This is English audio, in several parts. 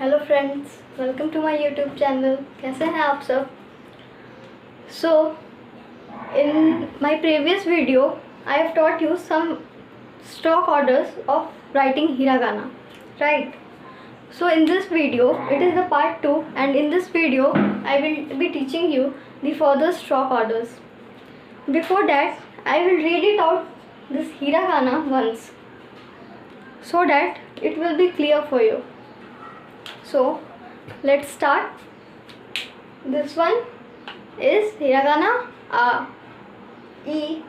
Hello friends, welcome to my YouTube channel. कैसे हैं आप सब? So in my previous video I have taught you some stock orders of writing hiragana, right? So in this video it is the part 2, and in this video I will be teaching you the further stock orders. Before that I will read it out this hiragana once so that it will be clear for you. So let's start. This one is hiragana a, e,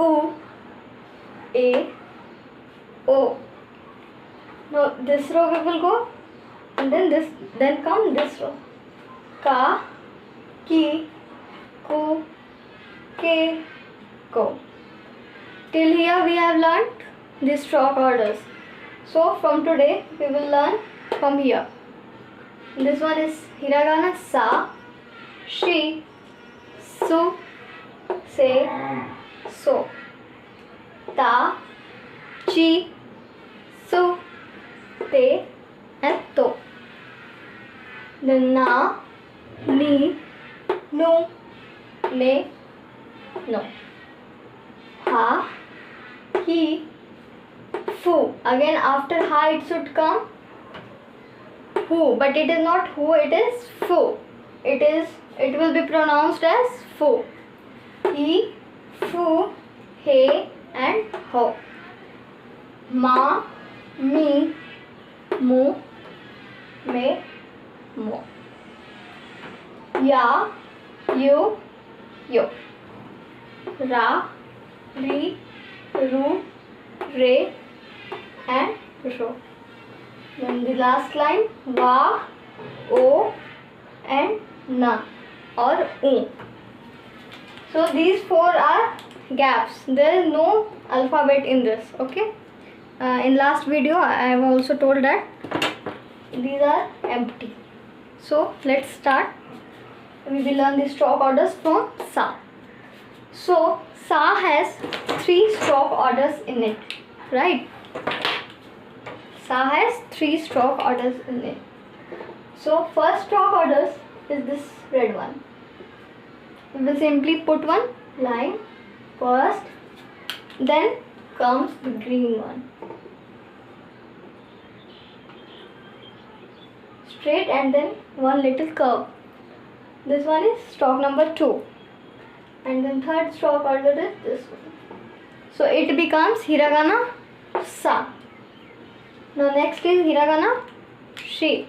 u, a, o. Now this row we will go, and then come this row: ka, ki, ku, ke, ko. Till here we have learnt the stock orders. So from today we will learn from here. This one is hiragana sa, shi, su, se, so, ta, chi, su, te, and to. Then na, ni, nu, ne, no. Ha, hi, fu. Again after ha it should come fu, but it is not hu, it is fu. It will be pronounced as fu. He, fu, he, and ho. Ma, mi, mu, me, mo. Ya, you, yo. Ra, ri, ru, re, and ro. Then the last line va, o, and na or u. So these four are gaps. There is no alphabet in this. Okay. In last video I have also told that these are empty. So let's start. We will learn the stroke orders from sa. So sa has 3 stroke orders in it, right? Sa has 3 stroke orders in it. So first stroke orders is this red one. We will simply put one line first, then comes the green one. Straight and then one little curve. This one is stroke number 2. And then third stroke order is this one. So it becomes hiragana sa. Now next is hiragana shi.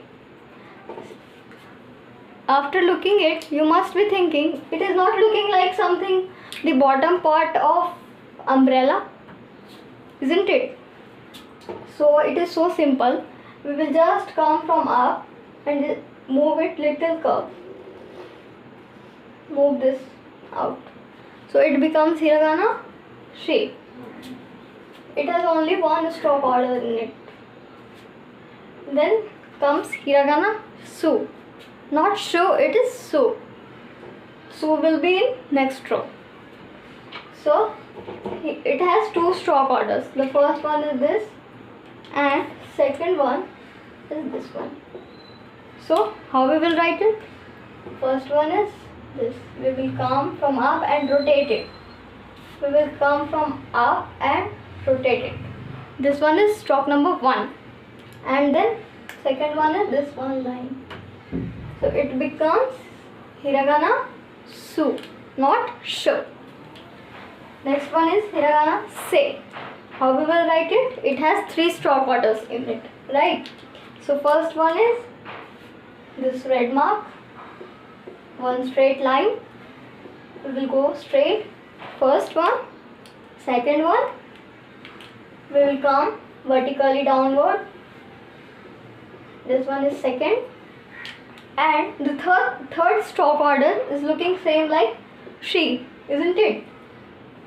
After looking it, you must be thinking it is not looking like something, the bottom part of umbrella, isn't it? So it is so simple. We will just come from up and move it little curve. Move this out. So it becomes hiragana shi. It has only one stroke order in it. Then comes hiragana su. Not shu, it is su. Su will be in next row. So it has 2 stroke orders. The first one is this, and second one is this one. So how we will write it? First one is this. We will come from up and rotate it. We will come from up and rotate it. This one is stroke number 1, and then second one is this one line. So it becomes hiragana su, not shu. Next one is hiragana se. How we will write it? It has 3 stroke orders in it, right? So first one is this red mark, one straight line. We will go straight. First one, second one, we will come vertically downward. This one is second, and the third stroke order is looking same like she, isn't it?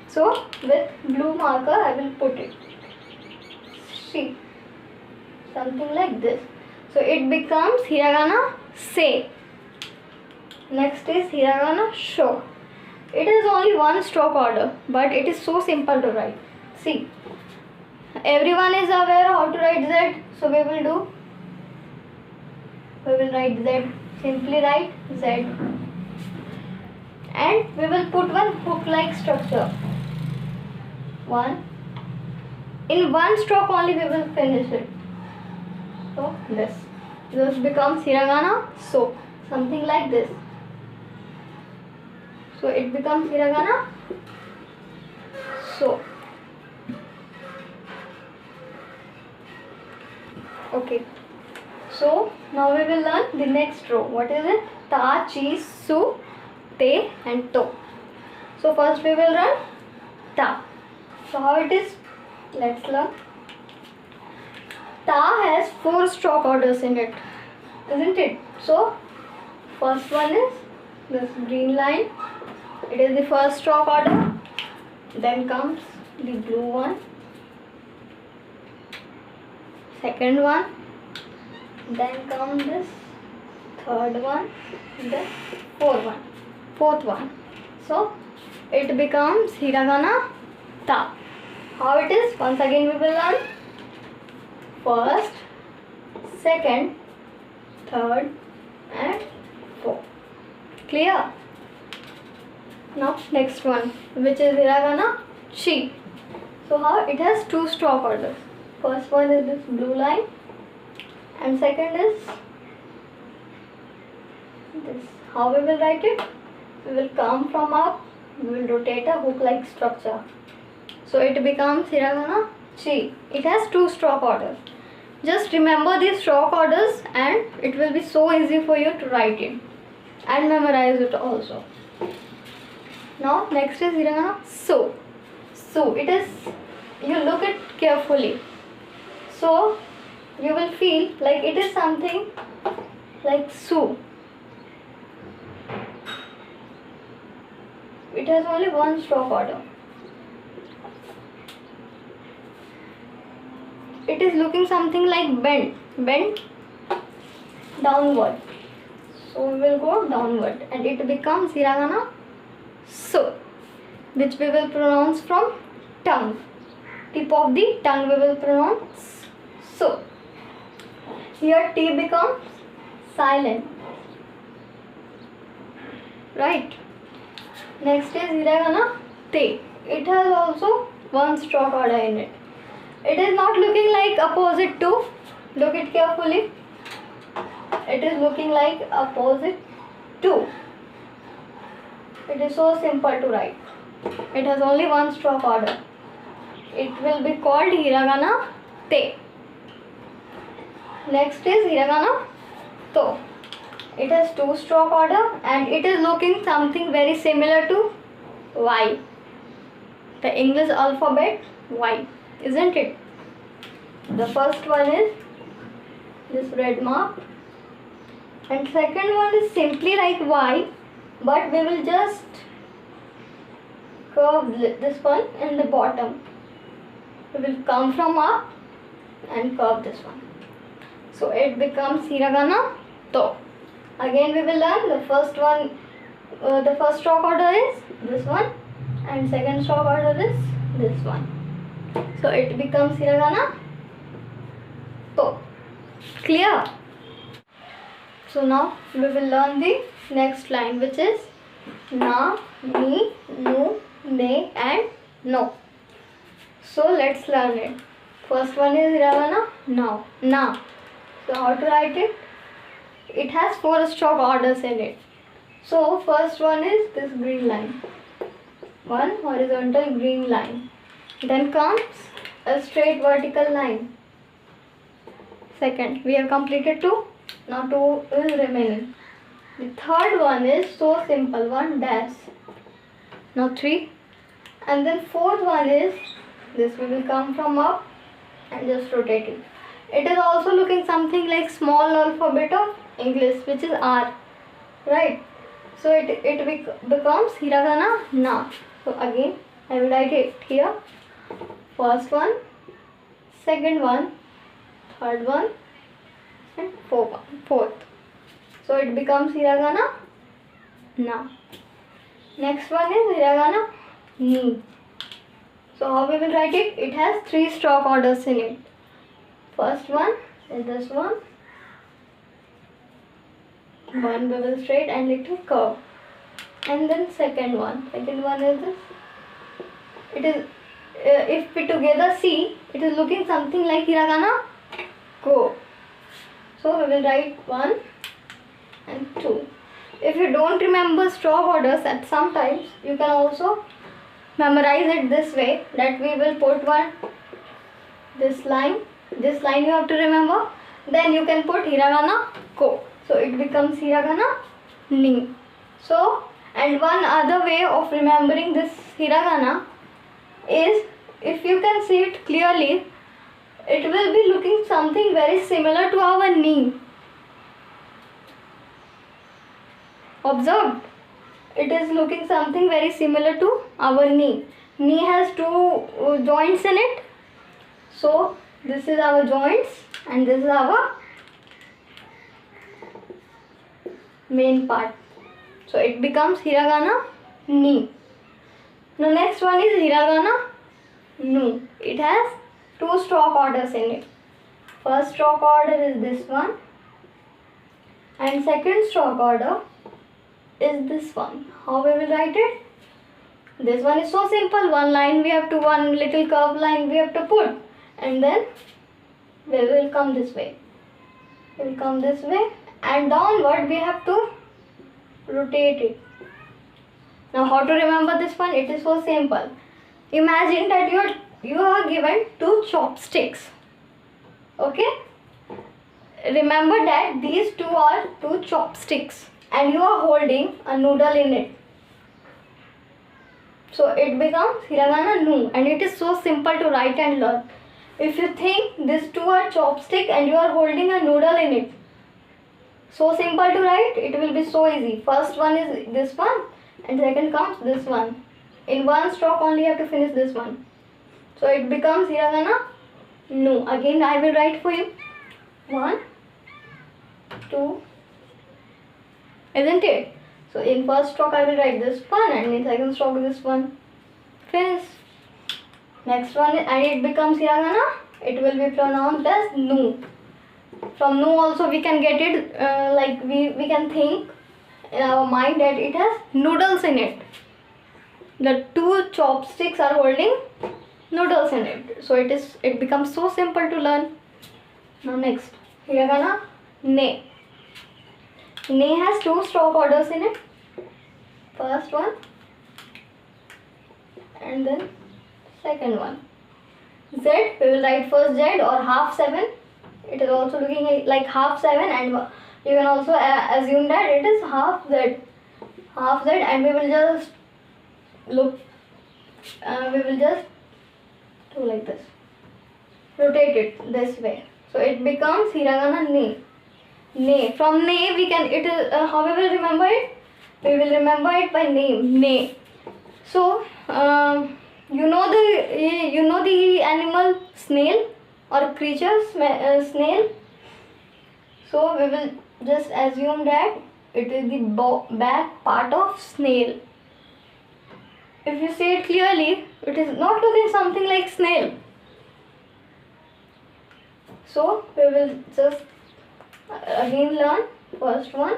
So with blue marker I will put it she, something like this. So it becomes hiragana se. Next is hiragana sho. It is only 1 stroke order, but it is so simple to write. See, everyone is aware how to write Z, so we will do we will write Z. Simply write Z. And we will put one hook-like structure. One. In one stroke only we will finish it. So this becomes hiragana so. Something like this. So it becomes hiragana so. Okay. So now we will learn the next row. What is it? Ta, chi, su, te and to. So first we will learn ta. So how it is? Let's learn. Ta has 4 stroke orders in it, isn't it? So first one is this green line. It is the first stroke order. Then comes the blue one. Second one. Then comes this third one. The fourth one. So it becomes hiragana ta. How it is? Once again we will learn. First, second, third and fourth. Clear? Now next one, which is hiragana chi. So how it has 2 stroke orders. First one is this blue line and second is this. How we will write it? We will come from up, we will rotate a hook like structure. So it becomes hiragana chi. It has 2 stroke orders. Just remember these stroke orders and it will be so easy for you to write it and memorize it also. Now next is hiragana so. So it is, you look it carefully. So you will feel like it is something like su. It has only 1 stroke order. It is looking something like bent downward. So we will go downward and it becomes hiragana so, which we will pronounce from tongue. Tip of the tongue we will pronounce so. Here T becomes silent. Right. Next is hiragana te. It has also 1 stroke order in it. It is not looking like opposite to. Look it carefully. It is looking like opposite to. It is so simple to write. It has only 1 stroke order. It will be called hiragana te. Next is hiragana to. It has 2 stroke order and it is looking something very similar to Y. The English alphabet Y. Isn't it? The first one is this red mark and second one is simply like Y, but we will just curve this one in the bottom. We will come from up and curve this one. So it becomes hiragana to. Again we will learn the first one, the first stroke order is this one and second stroke order is this one. So it becomes hiragana to. Clear? So now we will learn the next line, which is na, ni, nu, ne and no. So let's learn it. First one is hiragana now, na. So how to write it? It has 4 stroke orders in it. So first one is this green line. One horizontal green line. Then comes a straight vertical line. Second, we have completed 2. Now 2 is remaining. The third one is so simple, 1 dash. Now 3. And then fourth one is this. We will come from up and just rotate it. It is also looking something like small alphabet of English, which is R. Right? So it becomes hiragana na. So again I will write it here. First one, second one, third one and fourth. So it becomes hiragana na. Next one is hiragana ni. So how we will write it? It has 3 stroke orders in it. First one is this one. One we will straight and little curve. And then second one is this. It is if we together see, it is looking something like hiragana go. So we will write 1 and 2. If you don't remember stroke orders at some times, you can also memorize it this way, that we will put this line you have to remember, then you can put hiragana ko, so it becomes hiragana ni. So, and one other way of remembering this hiragana is, if you can see it clearly, it will be looking something very similar to our knee. Observed, it is looking something very similar to our knee. Knee has two joints in it. So this is our joints and this is our main part. So it becomes hiragana ni. The next one is hiragana nu. It has two stroke orders in it. First stroke order is this one, and second stroke order is this one. How we will write it? This one is so simple. One little curved line we have to put, and then we will come this way. We will come this way, and downward we have to rotate it. Now how to remember this one? It is so simple. Imagine that you are given two chopsticks. Okay? Remember that these two are two chopsticks and you are holding a noodle in it. So it becomes hiragana nu, and it is so simple to write and learn. If you think these two are chopstick and you are holding a noodle in it, so simple to write, it will be so easy. First one is this one and second comes this one. In one stroke only you have to finish this one. So it becomes hiragana nu. Again I will write for you. 1, 2, isn't it? So in first stroke I will write this one, and in second stroke this one. Finish. Next one, and it becomes hiragana. It will be pronounced as nu. From nu also we can get it, like we can think in our mind that it has noodles in it. The two chopsticks are holding noodles in it. So it becomes so simple to learn. Now next, hiragana ne. Ne has two stroke orders in it. First one and then second one. Z, we will write first Z or half 7. It is also looking like half 7, and you can also assume that it is half Z. Half Z, and we will just do like this. Rotate it this way. So it becomes hiragana ne. Ne. From ne we can, it is how we will remember it? We will remember it by name, ne. So you know the animal snail or creature snail. So we will just assume that it is the back part of snail. If you see it clearly, it is not looking something like snail. So we will just again learn first one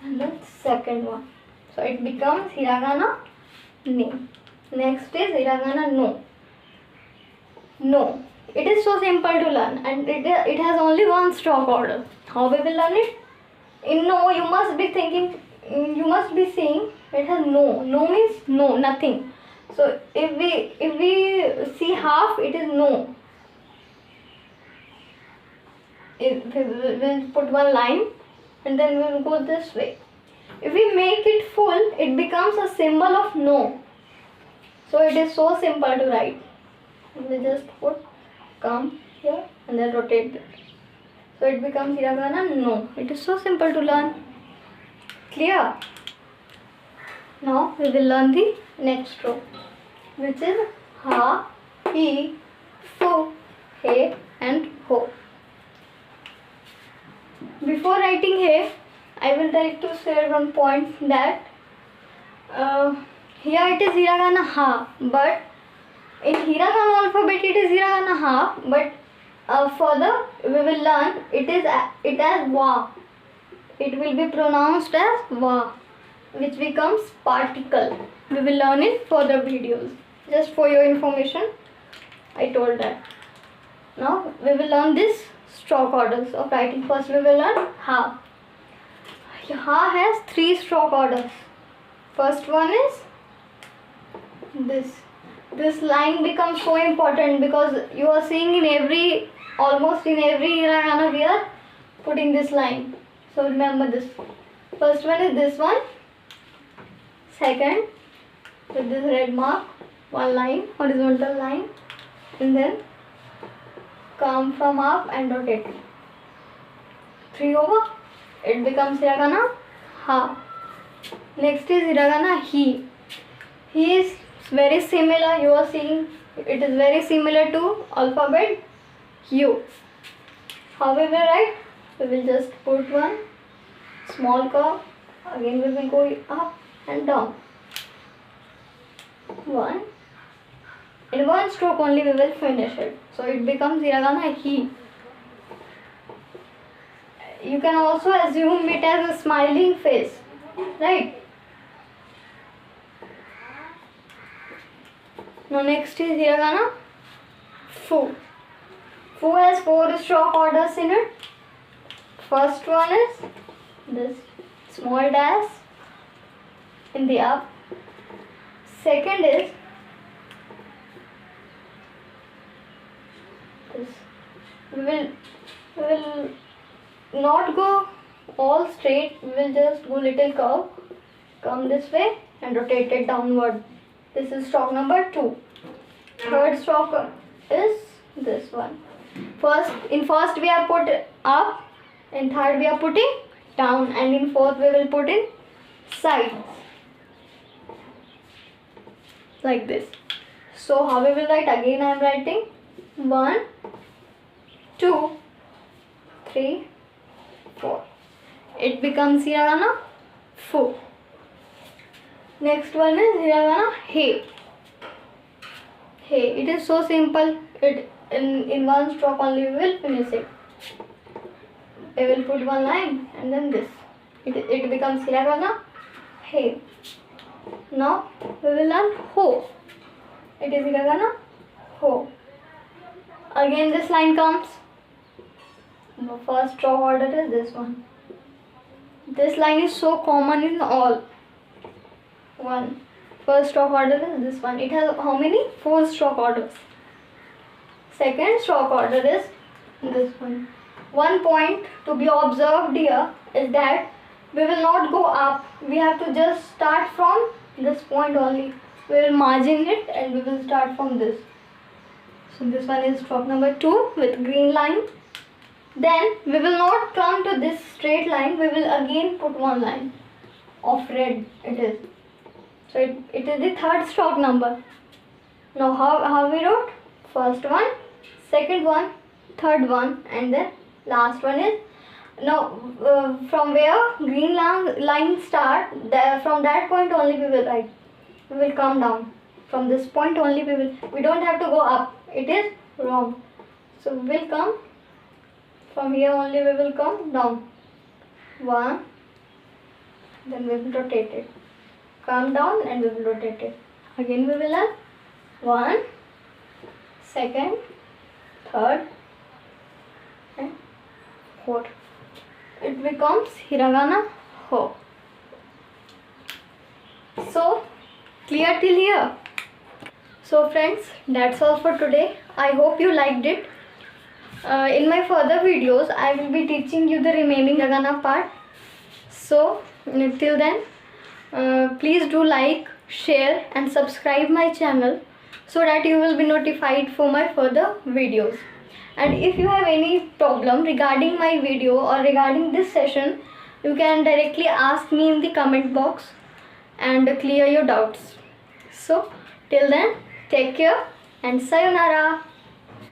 and then second one. So it becomes hiragana ne. Next is hiragana no. No. It is so simple to learn, and it has only one stroke order. How we will learn it? In no, you must be thinking, you must be saying it has no. No means no, nothing. So if we see half, it is no. We will put one line and then we will go this way. If we make it full, it becomes a symbol of no. So it is so simple to write. We just come here and then rotate it. So it becomes hiragana no. It is so simple to learn. Clear? Now we will learn the next stroke, which is ha, he, fu, he and ho. Before writing he, I will like to share one point that here it is hiragana ha, but in hiragana alphabet it is hiragana ha, but further we will learn it as wa. it will be pronounced as va, which becomes particle. We will learn in further videos. Just for your information, I told that. Now we will learn this stroke orders of writing. First we will learn ha. Ha has 3 stroke orders. First one is this. This line becomes so important because you are seeing in almost in every hiragana we are putting this line. So remember this. First one is this one. Second, with this red mark, one line, horizontal line, and then come from up and rotate it. 3 over. It becomes hiragana ha. Next is hiragana hi. He is very similar. You are seeing it is very similar to alphabet U. How we will write? We will just put one small curve. Again we will go up and down. One. In one stroke only we will finish it. So it becomes hiragana hi. You can also assume it as a smiling face, right? Now next is hiragana fu. Fu has 4 stroke orders in it. First one is this small dash in the up. Second is this. We will not go all straight. We will just go little curve. Come this way and rotate it downward. This is stroke number 2. Third stroke is this one. In first we are put up, in third we are putting down, and in fourth we will put in sides. Like this. So how we will write? Again I am writing 1, 2, 3, 4. It becomes hiragana fu. Next one is hiragana he. He. It is so simple. It in one stroke only we will finish it. We will put one line and then this. It becomes hiragana he. Now we will learn ho. It is hiragana ho. Again this line comes. The first stroke order is this one. This line is so common in all. First stroke order is this one. It has how many? 4 stroke orders. Second stroke order is this one. One point to be observed here is that we will not go up. We have to just start from this point only. We will margin it and we will start from this. So this one is stroke number 2 with green line. Then we will not come to this straight line. We will again put one line of red. It is. So it is the third stroke number. Now how we wrote? First one, second one, third one, and then last one is. Now from where green line start, from that point only we will write. We will come down. From this point only we don't have to go up. It is wrong. So we will come. From here only we will come down. 1. Then we will rotate it. Come down and we will rotate it. Again we will learn 1, second, third, and fourth. It becomes hiragana ho. So clear till here? So friends, that's all for today. I hope you liked it. In my further videos, I will be teaching you the remaining hiragana part. So till then, please do like, share and subscribe my channel so that you will be notified for my further videos. And if you have any problem regarding my video or regarding this session, you can directly ask me in the comment box and clear your doubts. So till then, take care and sayonara.